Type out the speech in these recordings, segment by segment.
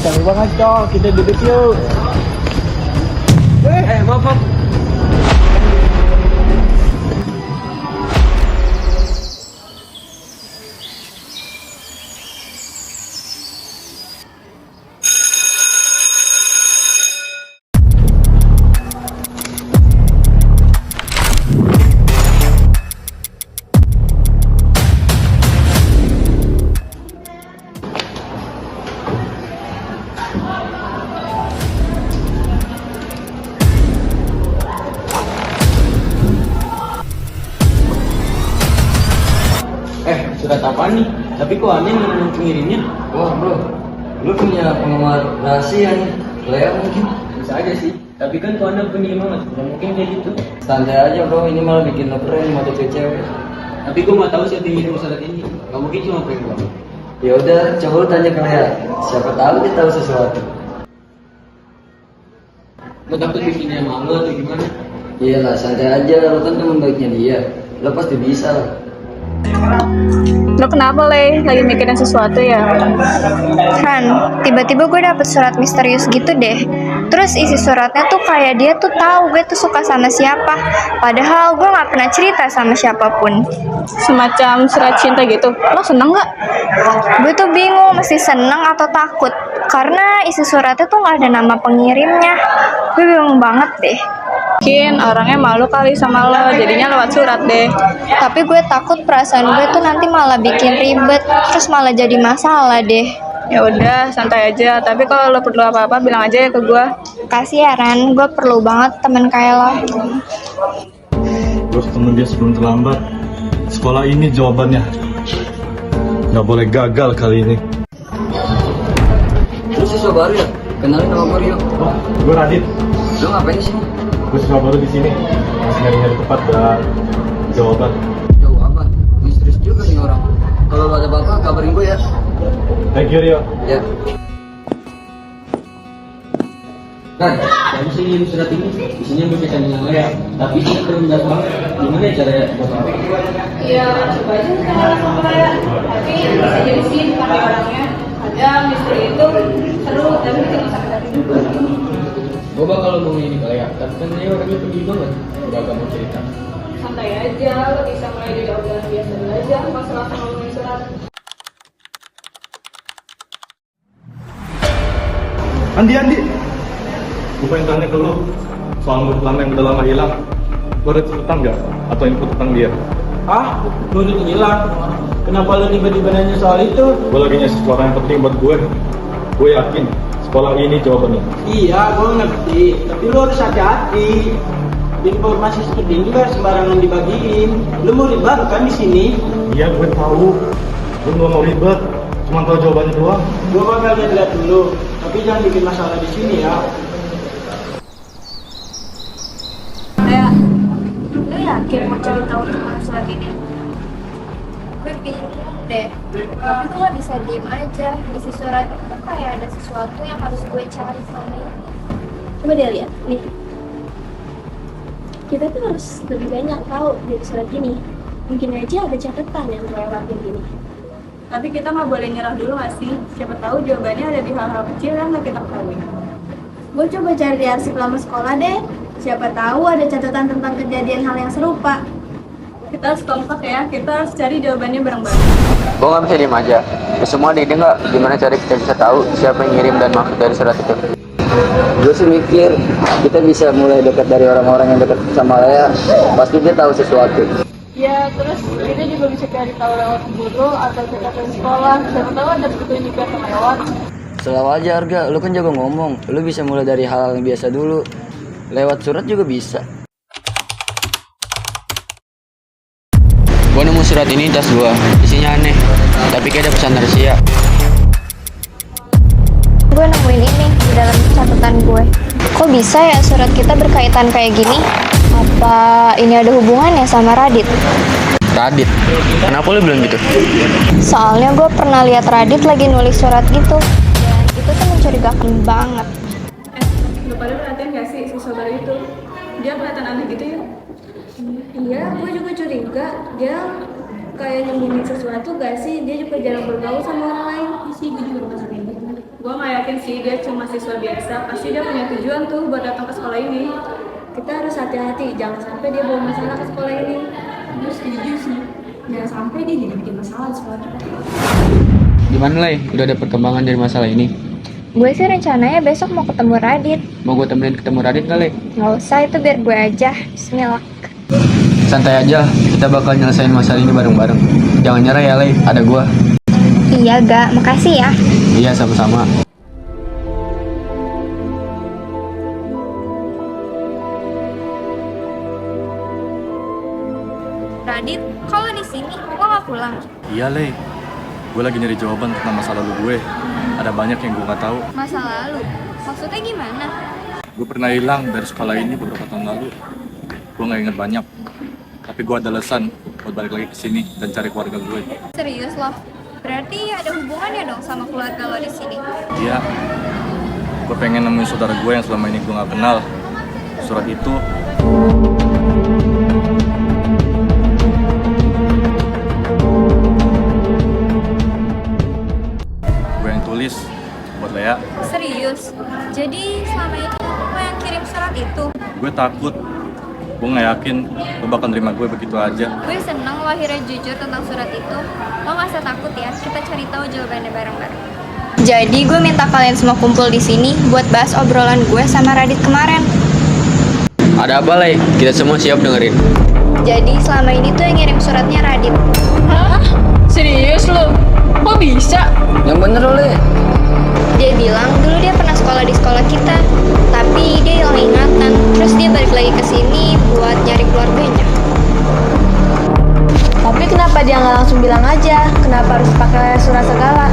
Jauh banget dong, kita duduk yuk. Maaf. Surat apa nih? Tapi kok aneh dengan pengirimnya? Wah bro, lu punya penggemar rahasia nih, Lea mungkin? Bisa aja sih, tapi kan kok anda pengirim banget, nggak mungkin kayak gitu. Santai aja bro, ini malah bikin lo keren, mata cewek. Tapi gue nggak tahu siapa yang ngirim surat ini, nggak mungkin cuma prank doang. Ya udah, coba lu tanya ke Lea, siapa tahu dia tahu sesuatu. Lo takut bikinnya malu atau gimana? Iyalah, santai aja, lu kan teman baiknya dia, lo pasti bisa lah. Lo kenapa, Le? Lagi mikirin sesuatu ya? Han, tiba-tiba gue dapet surat misterius gitu deh. Terus isi suratnya tuh kayak dia tuh tahu gue tuh suka sama siapa. Padahal gue nggak pernah cerita sama siapapun. Semacam surat cinta gitu. Lo seneng nggak? Gue tuh bingung mesti seneng atau takut. Karena isi suratnya tuh nggak ada nama pengirimnya. Gue bingung banget deh. Mungkin orangnya malu kali sama lo, jadinya lewat surat deh. Tapi gue takut perasaan gue tuh nanti malah bikin ribet. Terus malah jadi masalah deh. Ya udah, santai aja. Tapi kalau lo perlu apa-apa, bilang aja ya ke gue. Kasih ya Ran, gue perlu banget temen kayak lo. Terus temen dia sebelum terlambat. Sekolah ini jawabannya. Nggak boleh gagal kali ini. Lu siswa baru ya? Kenalin nama gue Rio. Oh, gue Radit. Lu ngapain di sini? Gue siswa baru di sini. Masih nyari-nyari tempat dan jawaban. Jauh amat, misterius juga nih orang. Kalau lo ada apa-apa, kabarin gue ya. Thank you Rio. Ya. Kan, dari sini surat ini, isinya berkaitan dengan Lea. Tapi sih belum jelas banget. Gimana ya caranya? Iya, coba aja kenalan sama Lea. Tapi bisa jadi sih pakai orangnya. Kadang misteri itu seru, tapi bikin sakit hati juga. Gue bakal ngomongin ini ke Lea, tapi kan Lea orangnya pergi banget. Gak mau cerita. Santai aja, lo bisa mulai dari obrolan biasa dulu aja, pas langsung ngomongin surat. Andi. Gue pengen tanya ke lu soal murid lama yang udah lama hilang. Lu ada catatan nggak? Atau info tentang dia? Lu udah hilang. Kenapa lu tiba-tiba nanya soal itu? Gue lagi nyari sesuatu yang penting buat gue. Gue yakin sekolah ini jawabannya. Iya, gue ngerti. Tapi lu harus hati-hati. Informasi seperti ini gak sembarangan dibagiin. Lu mau ribet kan di sini? Iya, gue tahu. Gue nggak mau ribet. Cuma tahu jawabannya doang. Gue bakal lihat dulu. Tapi jangan bikin masalah di sini ya. Lea, lo yakin mau cari tahu tentang surat ini? Gue bingung deh, tapi gue gak bisa diem aja. Isi surat itu tuh kayak ada sesuatu yang harus gue cari sama ini. Coba deh lihat, nih. Kita tuh harus lebih banyak tahu dari surat ini. Mungkin aja ada catatan yang terlewatin gini. Tapi kita nggak boleh nyerah dulu nggak sih? Siapa tahu jawabannya ada di hal-hal kecil yang nggak kita ketahui. Gue coba cari di arsip lama sekolah deh. Siapa tahu ada catatan tentang kejadian hal yang serupa. Kita harus kompak ya, kita harus cari jawabannya bareng-bareng. Gue nggak bisa diem aja. Ya, semua ada ide nggak? Gimana cara kita bisa tahu siapa yang ngirim dan maksud dari surat itu? Gue sih mikir kita bisa mulai dekat dari orang-orang yang dekat sama Lea. Pasti dia tahu sesuatu. Ya, terus kita juga bisa cari tahu lewat guru atau catatan sekolah. Siapa tahu ada petunjuk juga sama lewat. Selalu aja Arga, lu kan jago ngomong. Lu bisa mulai dari hal-hal yang biasa dulu. Lewat surat juga bisa. Gua nemu surat ini di tas gua. Isinya aneh, tapi kayak ada pesan rahasia. Gue nemuin ini di dalam catatan gue. Kok bisa ya surat kita berkaitan kayak gini? Apa ini ada hubungannya sama Radit? Radit, kenapa lu bilang gitu? Soalnya gue pernah lihat Radit lagi nulis surat gitu. Dan itu tuh mencurigakan banget. Lu pada perhatian nggak sih siswa baru itu? Dia kelihatan aneh gitu ya? Iya, gue juga curiga. Dia kayak nyembunyiin sesuatu gak sih? Dia juga jarang bergaul sama orang lain. Sih, gue juga merasa kayak gitu. Gue nggak yakin sih dia cuma siswa biasa. Pasti dia punya tujuan tuh buat datang ke sekolah ini. Kita harus hati-hati, jangan sampai dia bawa masalah ke sekolah ini. Gue setuju sih. Jangan sampai dia jadi bikin masalah di sekolah kita. Gimana Lay? Udah ada perkembangan dari masalah ini? Gue sih rencananya besok mau ketemu Radit. Mau gue temenin ketemu Radit nggak Lay? Nggak usah, itu biar gue aja. Bismillah. Santai aja, kita bakal nyelesain masalah ini bareng-bareng. Jangan nyerah ya Lay, ada gue. Iya, Ga. Makasih ya. Iya, sama-sama. Radit, kalau di sini kok nggak pulang? Iya, Lay. Gue lagi nyari jawaban tentang masa lalu gue. Ada banyak yang gue nggak tahu. Masa lalu? Maksudnya gimana? Gue pernah hilang dari sekolah ini beberapa tahun lalu. Gue nggak inget banyak. Tapi gue ada alasan buat balik lagi ke sini dan cari keluarga gue. Serius loh? Berarti ada hubungannya dong sama keluarga lo di sini. Iya. Gue pengen nemuin saudara gue yang selama ini gue nggak kenal. Surat itu gue yang tulis buat Lea. Serius? Jadi selama ini lo yang kirim surat itu? Gue takut. Gue nggak yakin lo bakal nerima gue begitu aja. Gue seneng lo akhirnya jujur tentang surat itu. Lo gak usah takut ya, kita cari tahu jawabannya bareng-bareng. Jadi gue minta kalian semua kumpul di sini buat bahas obrolan gue sama Radit kemarin. Ada apa Lay? Kita semua siap dengerin. Jadi selama ini tuh yang ngirim suratnya Radit. Hah? Serius lo? Kok bisa? Yang bener Lay. Dia bilang dulu dia pernah sekolah di sekolah kita, tapi dia hilang ingatan. Terus dia balik lagi ke sini buat nyari keluarganya. Tapi kenapa dia nggak langsung bilang aja? Kenapa harus pakai surat segala?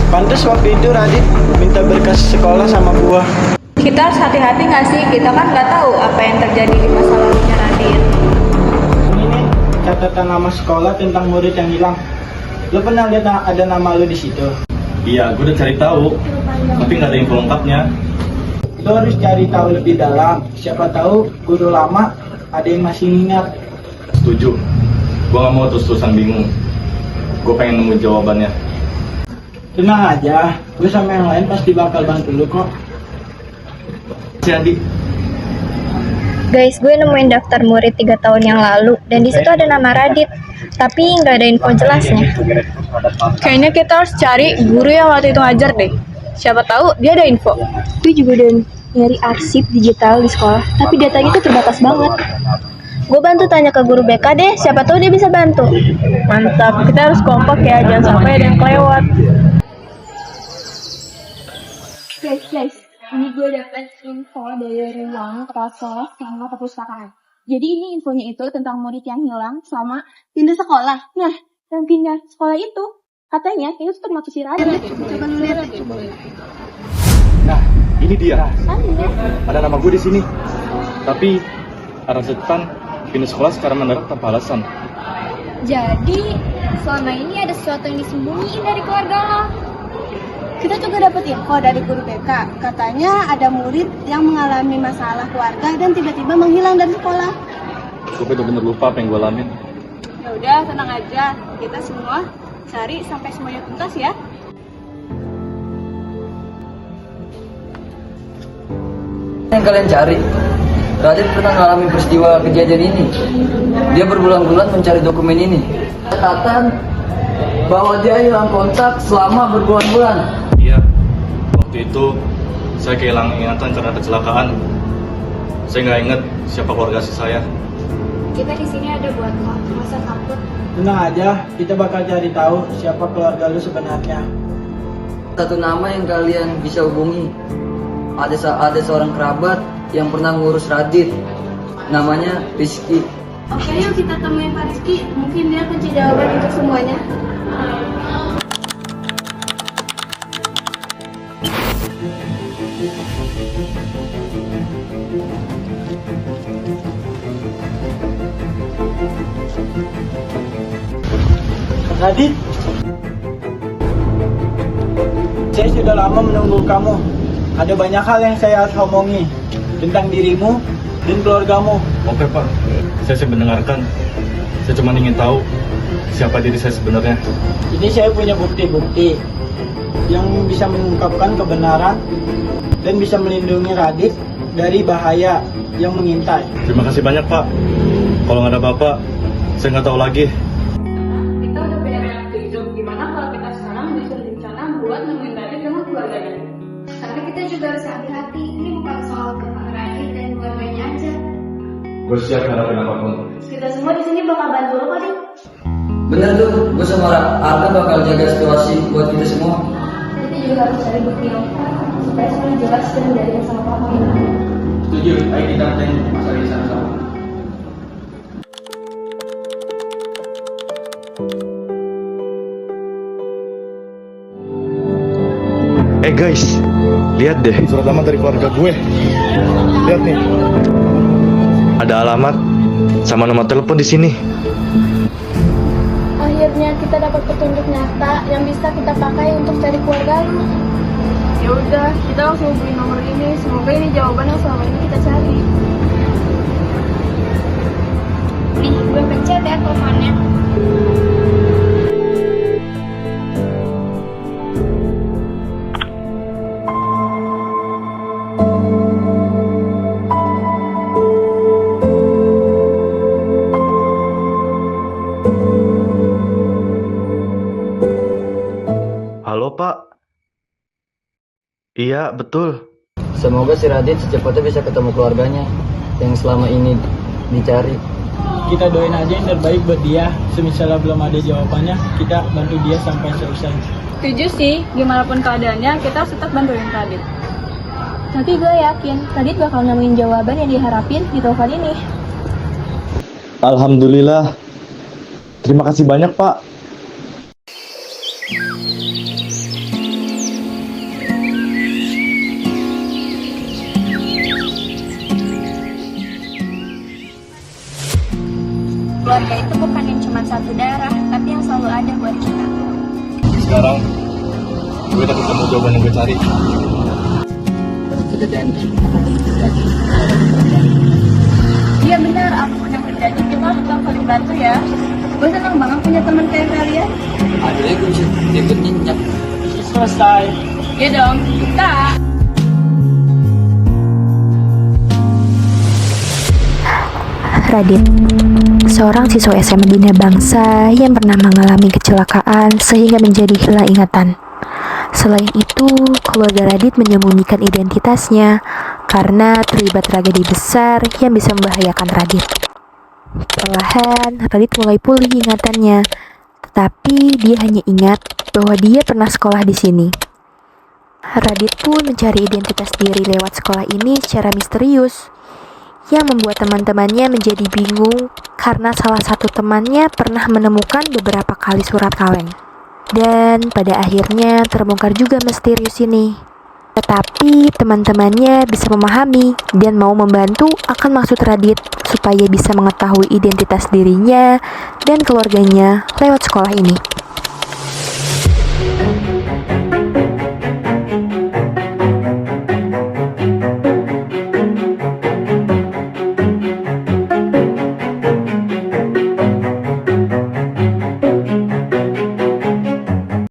Pantes waktu itu Radit minta berkas sekolah sama gua. Kita harus hati-hati nggak sih? Kita kan nggak tahu apa yang terjadi di masa lalunya Radit. Ini nih catatan nama sekolah tentang murid yang hilang. Lo pernah lihat ada nama lo di situ? Iya, gue udah cari tahu, tapi nggak ada info lengkapnya. Lo harus cari tahu lebih dalam. Siapa tahu guru lama ada yang masih ingat. Setuju. Gue nggak mau terus-terusan bingung. Gue pengen nemu jawabannya. Tenang aja, gue sama yang lain pasti bakal bantu lo kok. Jadi, Guys, gue nemuin daftar murid 3 tahun yang lalu dan di situ ada nama Radit, tapi nggak ada info jelasnya. Kayaknya kita harus cari guru yang waktu itu ngajar deh. Siapa tahu dia ada info. Gue juga udah nyari arsip digital di sekolah, tapi datanya tuh terbatas banget. Gue bantu tanya ke guru BK deh, siapa tahu dia bisa bantu. Mantap, kita harus kompak ya, jangan sampai ada yang kelewat. Guys, ini gue dapat info dari ruang kepala sekolah sama perpustakaan. Jadi ini infonya itu tentang murid yang hilang sama pindah sekolah. Nah, yang pindah sekolah itu katanya itu termasuk si Radit. Coba lu lihat. nah ini dia. Ada nama gue di sini. Tapi arah setan pindah sekolah secara mendadak tanpa alasan. Jadi selama ini ada sesuatu yang disembunyiin dari keluarga lo. Kita juga dapat info dari guru BK. Katanya ada murid yang mengalami masalah keluarga dan tiba-tiba menghilang dari sekolah. Gue bener-bener lupa apa yang gue alamin. Ya udah, tenang aja. Kita semua cari sampai semuanya tuntas ya. Yang kalian cari, Radit pernah mengalami peristiwa kejadian ini. Dia berbulan-bulan mencari dokumen ini. Catatan bahwa dia hilang kontak selama berbulan-bulan. Iya, waktu itu saya kehilangan ingatan karena kecelakaan. Saya nggak ingat siapa keluarga saya. Kita di sini ada buat lo, nggak usah takut. Tenang aja, kita bakal cari tahu siapa keluarga lo sebenarnya. Satu nama yang kalian bisa hubungi. Ada seorang kerabat yang pernah ngurus Radit. Namanya Rizky. Oke, yuk kita temuin Pak Rizky. Mungkin dia kunci jawaban untuk semuanya. Radit, saya sudah lama menunggu kamu. Ada banyak hal yang saya harus omongi tentang dirimu dan keluargamu. Oke Pak, saya mendengarkan. Saya cuma ingin tahu siapa diri saya sebenarnya. Ini saya punya bukti-bukti. yang bisa mengungkapkan kebenaran dan bisa melindungi Radit dari bahaya yang mengintai. Terima kasih banyak Pak. Kalau nggak ada Bapak, saya nggak tahu lagi. Kita udah punya banyak hidup. Gimana kalau kita sekarang bisa rencana buat nemuin Radit dengan keluarganya? Tapi kita juga harus hati-hati. Ini bukan soal Kak Radit dan keluarganya aja. Gue siap ngadepin apapun. Kita semua di sini bakal bantu lo kok, Dik. Bener tuh, gue sama Arta bakal jaga situasi buat kita semua. Kita juga harus cari bukti yang kuat supaya semua jelas dan dari yang salah paham. Setuju, ayo kita cari masalah ini sama-sama. Guys, lihat deh surat alamat dari keluarga gue. Lihat nih, ada alamat sama nomor telepon di sini. Akhirnya kita dapat petunjuk nyata yang bisa kita pakai untuk cari keluarga lu. Ya udah, kita langsung hubungi nomor ini. Semoga ini jawaban yang selama ini kita cari. Nih, gue pencet ya teleponnya. Halo Pak. Iya betul. Semoga si Radit secepatnya bisa ketemu keluarganya yang selama ini dicari. Kita doain aja yang terbaik buat dia. Semisalnya belum ada jawabannya, kita bantu dia sampai selesai. Setuju sih, gimana pun keadaannya, kita harus tetap bantuin Radit. Tapi gue yakin Radit bakal nemuin jawaban yang diharapin di telepon ini. Alhamdulillah. Terima kasih banyak Pak. Keluarga itu bukan yang cuma satu darah, tapi yang selalu ada buat kita. Sekarang gue udah ketemu jawaban yang gue cari. Kita janji. Iya benar, aku udah berjanji kita harus saling bantu ya. Gue senang banget punya teman kayak kalian. Akhirnya gue bisa ikut nyenyak. Selesai. Iya dong, kita. Radit, seorang siswa SMA Bina Bangsa yang pernah mengalami kecelakaan sehingga menjadi hilang ingatan. Selain itu, keluarga Radit menyembunyikan identitasnya karena terlibat tragedi besar yang bisa membahayakan Radit. Perlahan, Radit mulai pulih ingatannya, tetapi dia hanya ingat bahwa dia pernah sekolah di sini. Radit pun mencari identitas diri lewat sekolah ini secara misterius, yang membuat teman-temannya menjadi bingung karena salah satu temannya pernah menemukan beberapa kali surat kaleng. Dan pada akhirnya terbongkar juga misterius ini. Tetapi teman-temannya bisa memahami dan mau membantu akan maksud Radit supaya bisa mengetahui identitas dirinya dan keluarganya lewat sekolah ini.